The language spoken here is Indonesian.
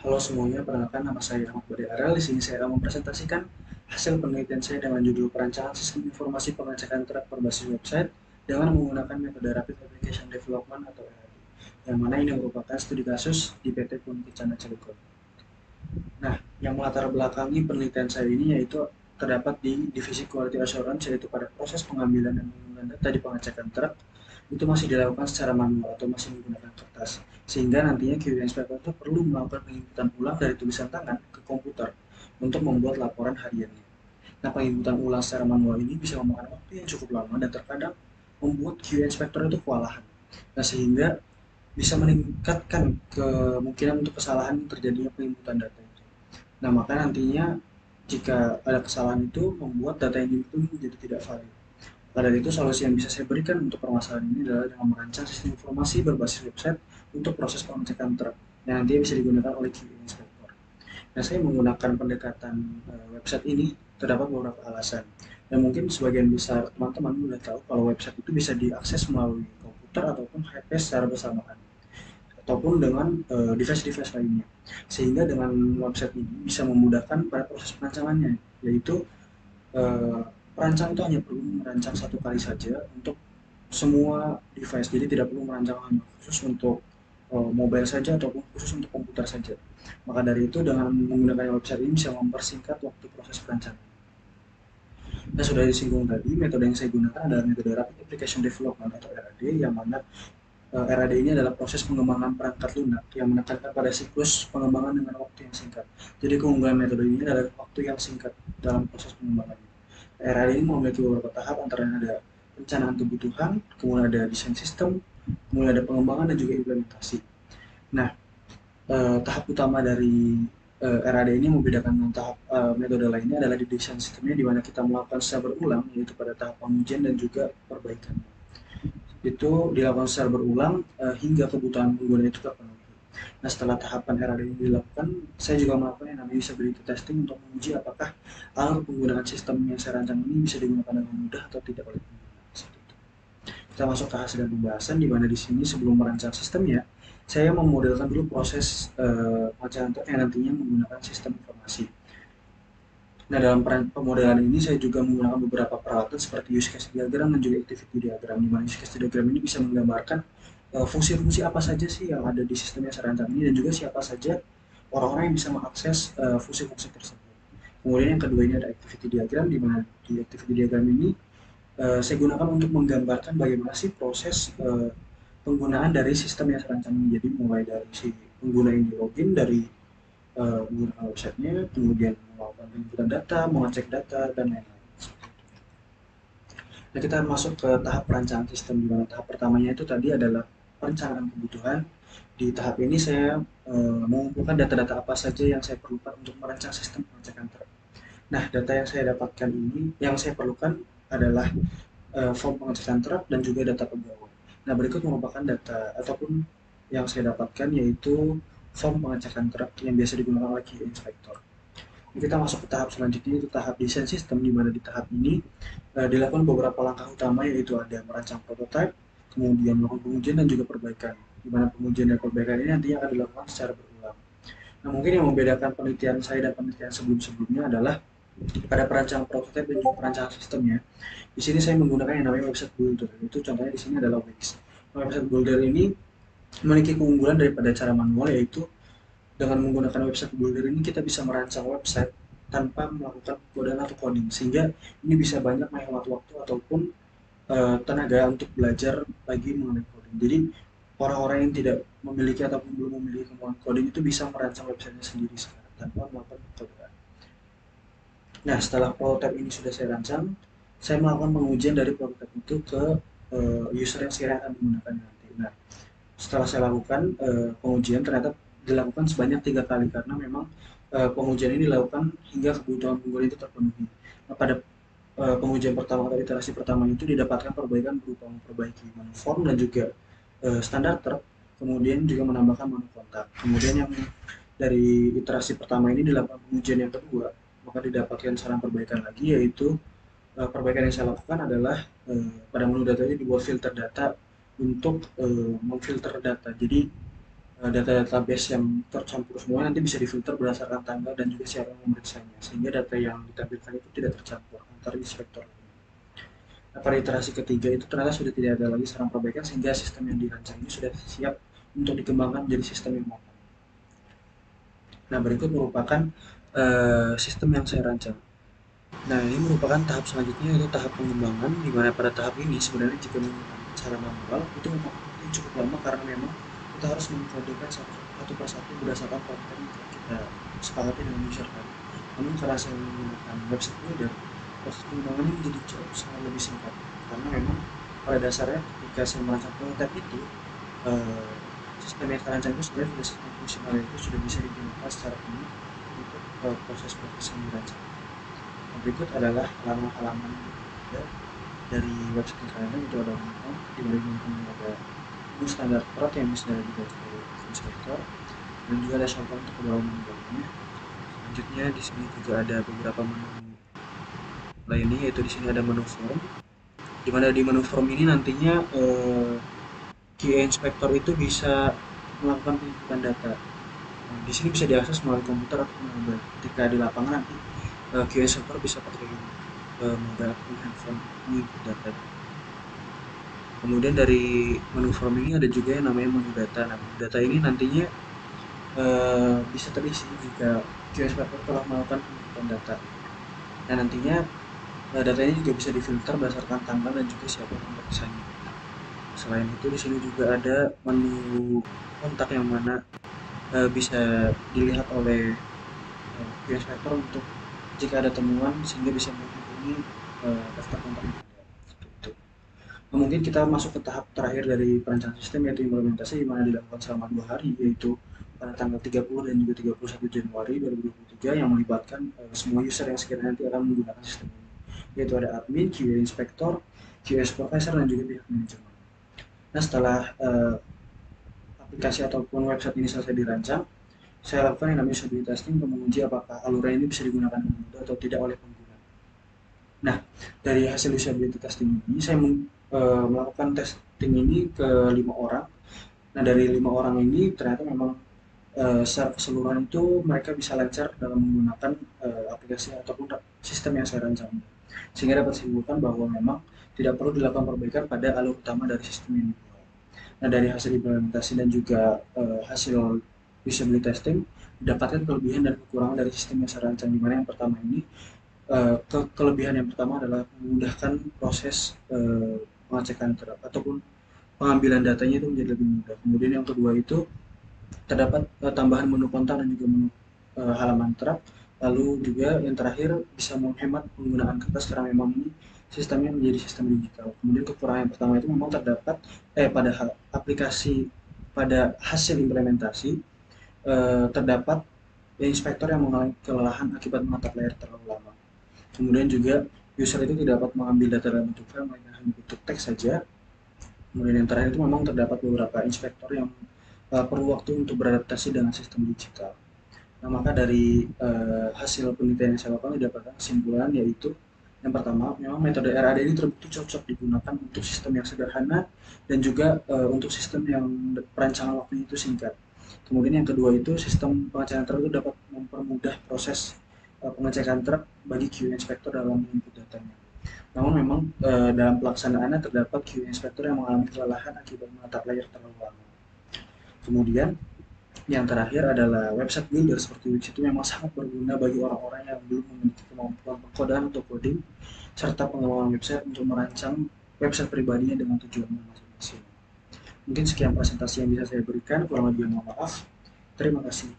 Halo semuanya, perkenalkan nama saya Ahmad Budi Arel. Di sini saya akan mempresentasikan hasil penelitian saya dengan judul perancangan sistem informasi pengecekan truk berbasis website dengan menggunakan metode Rapid Application Development atau RAD, yang mana ini merupakan studi kasus di PT Pun Kencana Cilegon. Nah, yang melatar belakangi penelitian saya ini yaitu terdapat di divisi Quality Assurance, yaitu pada proses pengambilan dan pengunduhan data di pengecekan truk itu masih dilakukan secara manual atau masih menggunakan kertas, sehingga nantinya QA inspector itu perlu melakukan penginputan ulang dari tulisan tangan ke komputer untuk membuat laporan hariannya. Nah, penginputan ulang secara manual ini bisa memakan waktu yang cukup lama dan terkadang membuat QA inspector itu kewalahan. Nah, sehingga bisa meningkatkan kemungkinan untuk kesalahan terjadinya penginputan data itu. Nah, maka nantinya jika ada kesalahan itu membuat data yang diinput menjadi tidak valid. Maka dari itu, solusi yang bisa saya berikan untuk permasalahan ini adalah dengan merancang sistem informasi berbasis website untuk proses pengecekan truk yang nantinya bisa digunakan oleh QA Inspector. Nah, saya menggunakan pendekatan website ini terdapat beberapa alasan. Dan mungkin sebagian besar teman-teman sudah tahu kalau website itu bisa diakses melalui komputer ataupun HP secara bersamaan ataupun dengan device-device lainnya. Sehingga dengan website ini bisa memudahkan pada proses perancangannya, yaitu perancang itu hanya perlu merancang satu kali saja untuk semua device. Jadi tidak perlu merancang hanya khusus untuk mobile saja ataupun khusus untuk komputer saja. Maka dari itu dengan menggunakan website ini bisa mempersingkat waktu proses perancangan. Nah, sudah disinggung tadi, metode yang saya gunakan adalah metode Rapid Application Development atau RAD, yang mana RAD ini adalah proses pengembangan perangkat lunak yang menekankan pada siklus pengembangan dengan waktu yang singkat. Jadi keunggulan metode ini adalah waktu yang singkat dalam proses pengembangannya. RAD ini memiliki beberapa tahap, antara lain ada perencanaan kebutuhan, kemudian ada desain sistem, kemudian ada pengembangan dan juga implementasi. Nah, tahap utama dari RAD ini membedakan dengan tahap metode lainnya adalah di desain sistemnya, di mana kita melakukan secara berulang, yaitu pada tahap pengujian dan juga perbaikan. Itu dilakukan secara berulang hingga kebutuhan pengguna itu terpenuhi. Nah, setelah tahapan RAD ini dilakukan, saya juga melakukan yang namanya usability testing untuk menguji apakah alur penggunaan sistem yang saya rancang ini bisa digunakan dengan mudah atau tidak oleh pengguna. Kita masuk ke hasil dan pembahasan, di mana di sini sebelum merancang sistemnya, saya memodelkan dulu proses perancangan yang nantinya menggunakan sistem informasi. Nah, dalam pemodelan ini saya juga menggunakan beberapa peralatan seperti use case diagram dan juga activity diagram, di mana use case diagram ini bisa menggambarkan fungsi-fungsi apa saja sih yang ada di sistem yang saya rancang ini, dan juga siapa saja orang-orang yang bisa mengakses fungsi-fungsi tersebut. Kemudian yang kedua ini ada activity diagram, di mana di activity diagram ini saya gunakan untuk menggambarkan bagaimana sih proses penggunaan dari sistem yang saya rancang ini. Jadi mulai dari si pengguna ini login dari menggunakan websitenya, kemudian melakukan penginputan data, mengecek data, dan lain-lain. Nah, kita masuk ke tahap perancangan sistem, di mana tahap pertamanya itu tadi adalah perencanaan kebutuhan. Di tahap ini saya mengumpulkan data-data apa saja yang saya perlukan untuk merancang sistem pengecekan truk. Nah, data yang saya dapatkan ini, yang saya perlukan adalah form pengecekan truk dan juga data pegawai. Nah, berikut merupakan data ataupun yang saya dapatkan, yaitu form pengecekan truk yang biasa digunakan oleh QA Inspector. Kita masuk ke tahap selanjutnya, itu tahap desain sistem, di mana di tahap ini dilakukan beberapa langkah utama, yaitu ada merancang prototipe, kemudian melakukan pengujian dan juga perbaikan, di mana pengujian dan perbaikan ini nantinya akan dilakukan secara berulang. Nah, mungkin yang membedakan penelitian saya dan penelitian sebelum-sebelumnya adalah pada perancangan prototipe dan juga perancangan sistemnya. Di sini saya menggunakan yang namanya website builder. Itu contohnya di sini adalah Wix. Website builder ini memiliki keunggulan daripada cara manual, yaitu dengan menggunakan website builder ini kita bisa merancang website tanpa melakukan kodaan atau coding, sehingga ini bisa banyak menghemat waktu ataupun tenaga untuk belajar lagi mengenai coding. Jadi orang-orang yang tidak memiliki ataupun belum memiliki kemampuan coding itu bisa merancang websitenya sendiri sekarang tanpa melakukan kodaan. Nah, setelah prototipe ini sudah saya rancang, saya melakukan pengujian dari prototipe itu ke user yang saya akan menggunakan nanti. Nah, setelah saya lakukan pengujian, ternyata dilakukan sebanyak 3 kali, karena memang pengujian ini dilakukan hingga kebutuhan pengguna itu terpenuhi. Nah, pada pengujian pertama atau iterasi pertama itu didapatkan perbaikan berupa memperbaiki menu form dan juga standar truk, kemudian juga menambahkan menu kontak. Kemudian yang dari iterasi pertama ini dilakukan pengujian yang kedua, maka didapatkan saran perbaikan lagi, yaitu perbaikan yang saya lakukan adalah pada menu data ini dibuat filter data untuk memfilter data. Jadi data-database yang tercampur semua nanti bisa difilter berdasarkan tanggal dan juga siapa yang memeriksanya, sehingga data yang ditampilkan itu tidak tercampur antar inspektor. Nah, pada iterasi ketiga itu ternyata sudah tidak ada lagi saran perbaikan, sehingga sistem yang dirancang ini sudah siap untuk dikembangkan menjadi sistem yang matang. Nah, berikut merupakan sistem yang saya rancang. Nah, ini merupakan tahap selanjutnya, yaitu tahap pengembangan, di mana pada tahap ini sebenarnya jika menggunakan cara manual itu memakan waktu yang cukup lama, karena memang kita harus mengkodekan satu persatu berdasarkan konten yang kita sepakati dengan user kan. Namun karena saya menggunakan website builder, proses pengembangannya menjadi jauh sangat lebih singkat, karena memang pada dasarnya ketika saya merancang prototype itu, eh, sistem yang saya rancang itu sebenarnya sudah sangat fungsional, itu sudah bisa digunakan secara penuh untuk proses-proses yang dirancang. Yang berikut adalah halaman-halaman dari website kalian, itu ada home, di bagian ini ada menu standar prat yang bisa dibaca oleh inspektor, dan juga ada shortcut untuk ke bawah menu. Selanjutnya di sini juga ada beberapa menu lainnya, yaitu di sini ada menu form, di mana di menu form ini nantinya QA inspektor itu bisa melakukan penginputan data. Nah, di sini bisa diakses melalui komputer atau mobile. Ketika di lapangan nanti QA inspektor bisa pakai mobile ataupun handphone menginput data. Kemudian dari menu form ini ada juga yang namanya menu data. Nah, menu data ini nantinya bisa terisi jika QA inspektor telah melakukan penginputan data. Nah, nantinya data ini juga bisa difilter berdasarkan tanggal dan juga siapa yang memeriksanya. Selain itu di sini juga ada menu kontak yang mana bisa dilihat oleh QA inspektor untuk jika ada temuan, sehingga bisa menghubungi daftar kontak yang ada. Seperti itu. Nah, mungkin kita masuk ke tahap terakhir dari perencanaan sistem, yaitu implementasi, di mana dilakukan selama 2 hari, yaitu pada tanggal 30 dan juga 31 Januari 2023, yang melibatkan semua user yang sekiranya nanti akan menggunakan sistem ini, yaitu ada admin, QA inspektor, QA supervisor, dan juga pihak manajemen. Nah, setelah aplikasi ataupun website ini selesai dirancang, saya lakukan yang namanya usability testing untuk menguji apakah alurnya ini bisa digunakan dengan mudah atau tidak oleh pengguna. Nah, dari hasil usability testing ini, saya melakukan testing ini ke 5 orang. Nah, dari 5 orang ini ternyata memang secara keseluruhan itu mereka bisa lancar dalam menggunakan aplikasi ataupun sistem yang saya rancang, sehingga dapat simpulkan bahwa memang tidak perlu dilakukan perbaikan pada alur utama dari sistem ini. Nah, dari hasil implementasi dan juga hasil usability testing, didapatkan kelebihan dan kekurangan dari sistem yang saya rancang, di mana yang pertama ini, kelebihan yang pertama adalah memudahkan proses pengecekan ataupun pengambilan datanya itu menjadi lebih mudah. Kemudian yang kedua itu terdapat tambahan menu kontak dan juga menu halaman truk. Lalu juga yang terakhir bisa menghemat penggunaan kertas, karena memang ini sistemnya menjadi sistem digital. Kemudian kekurangan yang pertama itu memang terdapat pada aplikasi, pada hasil implementasi terdapat inspektor yang mengalami kelelahan akibat menatap layar terlalu lama. Kemudian juga user itu tidak dapat mengambil data dalam bentuk file, melainkan hanya bentuk teks saja. Kemudian yang terakhir itu memang terdapat beberapa inspektor yang perlu waktu untuk beradaptasi dengan sistem digital. Nah, maka dari hasil penelitian yang saya lakukan didapatkan kesimpulan, yaitu yang pertama, memang metode RAD ini terbukti cocok digunakan untuk sistem yang sederhana dan juga untuk sistem yang perancangan waktunya itu singkat. Kemudian yang kedua itu sistem pengecekan truk itu dapat mempermudah proses pengecekan truk bagi QA inspektor dalam input datanya. Namun memang dalam pelaksanaannya terdapat QA inspektor yang mengalami kelelahan akibat menatap layar terlalu lama. Kemudian yang terakhir adalah website builder seperti Wix, itu memang sangat berguna bagi orang-orang yang belum memiliki kemampuan pengkodaan atau coding, serta pengembangan website untuk merancang website pribadinya dengan tujuannya masing-masing. Mungkin sekian presentasi yang bisa saya berikan, kurang lebih mohon maaf. Terima kasih.